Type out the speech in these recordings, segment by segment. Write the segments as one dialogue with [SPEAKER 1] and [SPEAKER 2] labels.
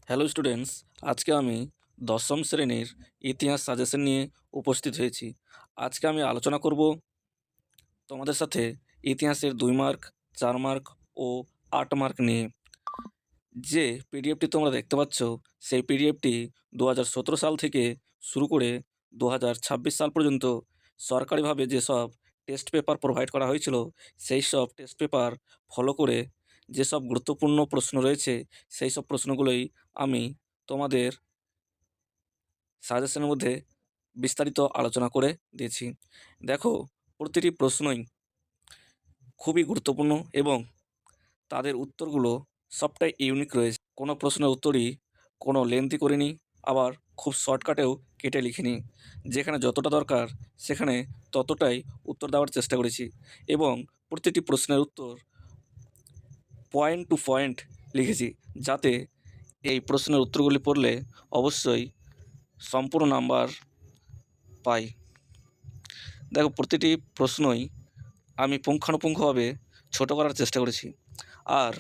[SPEAKER 1] Hello students, আজকে আমি দশম শ্রেণীর ইতিহাস সাজেশন নিয়ে উপস্থিত হয়েছি। আজকে আমি আলোচনা করব তোমাদের সাথে ইতিহাসের 2 মার্ক, 4 মার্ক ও 8 মার্ক নিয়ে। যে পিডিএফটি তোমরা দেখতে পাচ্ছ, সেই পিডিএফটি 2017 সাল থেকে শুরু করে 2026 সাল পর্যন্ত সরকারিভাবে যেসব টেস্ট পেপার প্রোভাইড করা হয়েছিল, সেই সব টেস্ট পেপার ফলো করে যেসব গুরুত্বপূর্ণ প্রশ্ন রয়েছে, সেই সব প্রশ্নগুলোই আমি তোমাদের সাজেশনের মধ্যে বিস্তারিত আলোচনা করে দিয়েছি। দেখো, প্রতিটি প্রশ্নই খুবই গুরুত্বপূর্ণ এবং তাদের উত্তরগুলো সবটাই ইউনিক রয়েছে। কোনো প্রশ্নের উত্তরই কোনো লেন্থি করিনি, আবার খুব শর্টকাটেও কেটে লিখিনি। যেখানে যতটা দরকার সেখানে ততটাই উত্তর দেওয়ার চেষ্টা করেছি এবং প্রতিটি প্রশ্নের উত্তর পয়েন্ট টু পয়েন্ট লিখেছি, যাতে এই প্রশ্নের উত্তরগুলি পড়লে অবশ্যই সম্পূর্ণ নাম্বার পাই। দেখো, প্রতিটি প্রশ্নই আমি পুঙ্খানুপুঙ্খভাবে ছোট করার চেষ্টা করেছি। আর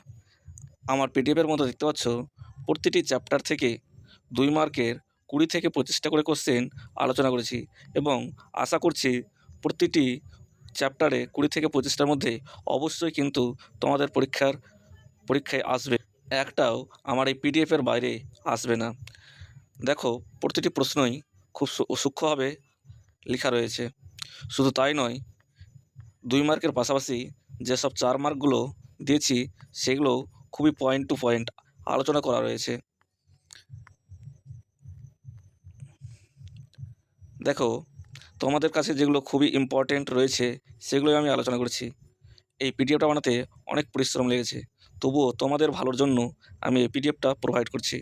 [SPEAKER 1] আমার পিডিএফের মধ্যে দেখতে পাচ্ছ, প্রতিটি চ্যাপ্টার থেকে 2 মার্কের 20 থেকে 25টা করে কোশ্চেন আলোচনা করেছি এবং আশা করছি প্রতিটি চ্যাপ্টারে 20 থেকে 25টার মধ্যে অবশ্যই কিন্তু তোমাদের পরীক্ষায় আসবে। একটাও আমার এই পিডিএফের বাইরে আসবে না। দেখো, প্রতিটি প্রশ্নই খুব সূক্ষ্মভাবে লেখা রয়েছে। শুধু তাই নয়, 2 মার্কের পাশাপাশি যেসব 4 মার্কগুলো দিয়েছি সেগুলো খুবই পয়েন্ট টু পয়েন্ট আলোচনা করা রয়েছে। দেখো, তোমাদের কাছে যেগুলো খুবই ইম্পর্টেন্ট রয়েছে সেগুলোই আমি আলোচনা করেছি। এই পিডিএফটা বানাতে অনেক পরিশ্রম লেগেছে, তবুও তোমাদের ভালোর জন্য আমি এই পিডিএফটা প্রোভাইড করছি।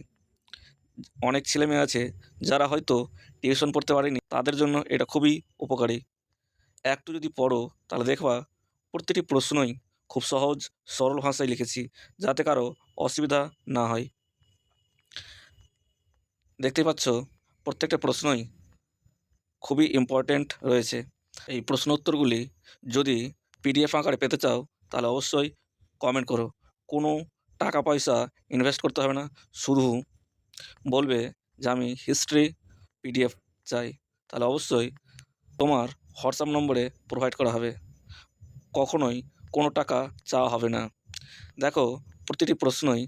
[SPEAKER 1] অনেক ছেলেমেয়ে আছে যারা হয়তো টিউশন পড়তে পারেনি, তাদের জন্য এটা খুবই উপকারী। একটু যদি পড়ো তাহলে দেখবা প্রতিটি প্রশ্নই খুব সহজ সরল ভাষায় লিখেছি, যাতে কারো অসুবিধা না হয়। দেখতে পাচ্ছ, প্রত্যেকটা প্রশ্নই খুবই ইম্পর্ট্যান্ট রয়েছে। এই প্রশ্ন উত্তরগুলি যদি পিডিএফ আকারে পেতে চাও তাহলে অবশ্যই কমেন্ট করো। কোনো টাকা পয়সা ইনভেস্ট করতে হবে না, শুধু বলবে যে আমি হিস্ট্রি পিডিএফ চাই, তাহলে অবশ্যই তোমার হোয়াটসঅ্যাপ নম্বরে প্রোভাইড করা হবে। কখনোই কোনো টাকা চাওয়া হবে না। দেখো, প্রতিটি প্রশ্নই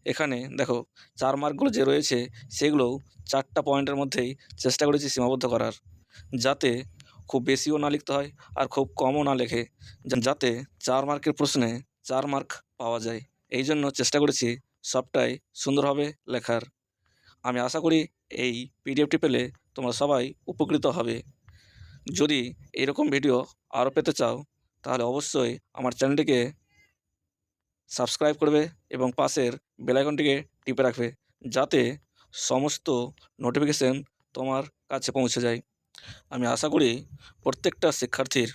[SPEAKER 1] এখানে দেখো 4 মার্কগুলো যে রয়েছে সেগুলোও 4টা পয়েন্টের মধ্যেই চেষ্টা করেছি সীমাবদ্ধ করার, যাতে খুব বেশিও না লিখতে হয় আর খুব কমও না লেখে, যাতে 4 মার্কের প্রশ্নে 4 মার্ক পাওয়া যায়। এই জন্য চেষ্টা করেছি সবটাই সুন্দরভাবে লেখার। আমি আশা করি এই পিডিএফটি পেলে তোমরা সবাই উপকৃত হবে। যদি এরকম ভিডিও আরও পেতে চাও তাহলে অবশ্যই আমার চ্যানেলটিকে সাবস্ক্রাইব করবে এবং পাশের বেল আইকনটিকে টিপে রাখবে, যাতে সমস্ত নোটিফিকেশন তোমার কাছে পৌঁছে যায়। আমি আশা করি প্রত্যেকটা শিক্ষার্থীর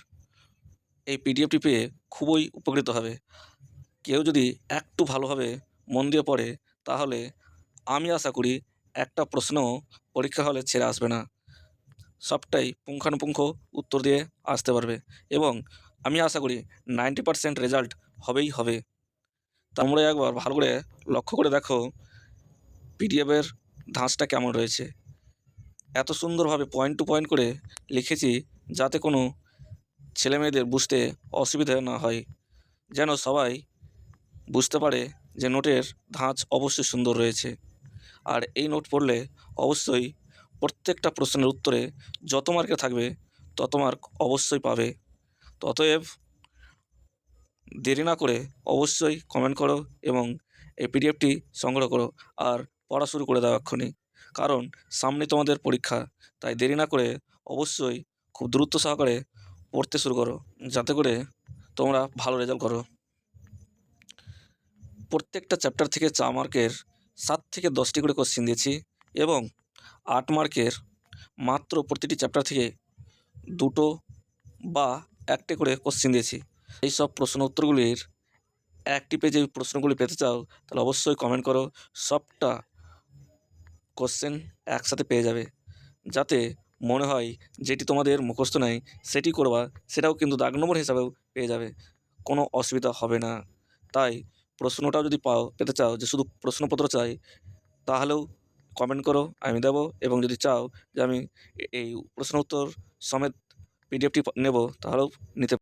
[SPEAKER 1] এই পিডিএফটি পেয়ে খুবই উপকৃত হবে। কেউ যদি একটু ভালোভাবে মন দিয়ে পড়ে তাহলে আমি আশা করি একটা প্রশ্ন পরীক্ষা হলে ছেড়ে আসবে না, সবটাই পুঙ্খানুপুঙ্খ উত্তর দিয়ে আসতে পারবে এবং আমি আশা করি 90% রেজাল্ট হবেই হবে। তোমরা একবার ভালো করে লক্ষ্য করে দেখো পিডিএফের ধাঁচটা কেমন রয়েছে। এত সুন্দরভাবে পয়েন্ট টু পয়েন্ট করে লিখেছি যাতে কোনো ছেলেমেয়েদের বুঝতে অসুবিধা না হয়, যেন সবাই বুঝতে পারে যে নোটের ধাঁচ অবশ্যই সুন্দর রয়েছে। আর এই নোট পড়লে অবশ্যই প্রত্যেকটা প্রশ্নের উত্তরে যত মার্কে থাকবে তত মার্ক অবশ্যই পাবে। অতএব দেরি না করে অবশ্যই কমেন্ট করো এবং এই পিডিএফটি সংগ্রহ করো আর পড়া শুরু করে দাও এক্ষুনি, কারণ সামনে তোমাদের পরীক্ষা। তাই দেরি না করে অবশ্যই খুব দ্রুত সহকারে পড়তে শুরু করো, যাতে করে তোমরা ভালো রেজাল্ট করো। প্রত্যেকটা চ্যাপ্টার থেকে 4 মার্কের 7 থেকে 10টি করে কোশ্চেন দিয়েছি এবং 8 মার্কের মাত্র প্রতিটি চ্যাপ্টার থেকে 2টো বা 1টে করে কোশ্চেন দিয়েছি। এই সব প্রশ্ন উত্তরগুলির একটি পেজে প্রশ্নগুলি পেতে চাও তাহলে অবশ্যই কমেন্ট করো। সবটা কোশ্চেন একসাথে পেয়ে যাবে, যাতে মনে হয় যেটি তোমাদের মুখস্থ নেই সেটি করবা, সেটাও কিন্তু দাগ নম্বর হিসাবেও পেয়ে যাবে, কোনো অসুবিধা হবে না। তাই প্রশ্নটাও যদি পেতে চাও যে শুধু প্রশ্নপত্র চাই, তাহলেও কমেন্ট করো, আমি দেবো। এবং যদি চাও যে আমি এই প্রশ্ন উত্তর সমেত পিডিএফটি নেব, তাহলেও নিতে